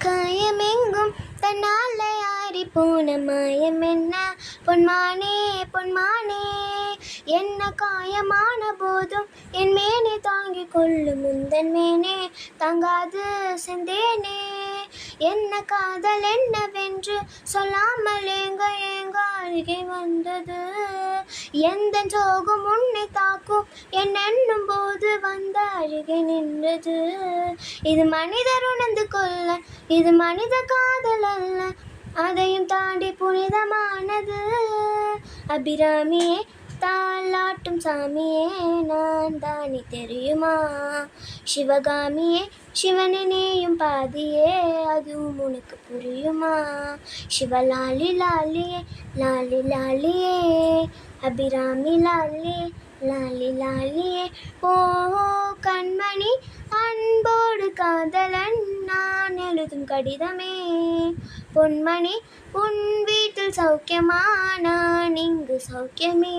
காயமெங்கும் தன்னால் ஆறி போன மாயம் என்ன பொன்மானே பொன்மானே. என்ன காயமான போதும் என் மேனே தாங்கிக் கொள்ளும் முந்தன் மேனே தாங்காது செந்தேனே. என்ன காதல் என்னவென்று சொல்லாமல் ஏங்க ஏங்க அருகே வந்தது. எந்த சோகம் உன்னை தாக்கும் என்னும் போது வந்த அருகே நின்றது. இது மனிதர் உணர்ந்து கொள்ள இது மனித காதல் அல்ல, அதையும் தாண்டி புனிதமானது. அபிராமியே தாலாட்டும் சாமியே நான் தானே தெரியுமா. சிவகாமியே சிவனை நீயும் பாதியே அதுவும் உனக்கு புரியுமா. சிவலாலி லாலியே லாலி லாலியே அபிராமி லாலியே லாலி லாலியே. ஓ கண்மணி அன்போடு காதலன் நான் எழுதும் கடிதமே. பொன்மணி உன் வீட்டில் சௌக்கியமா நான் இங்கு சௌக்கியமே.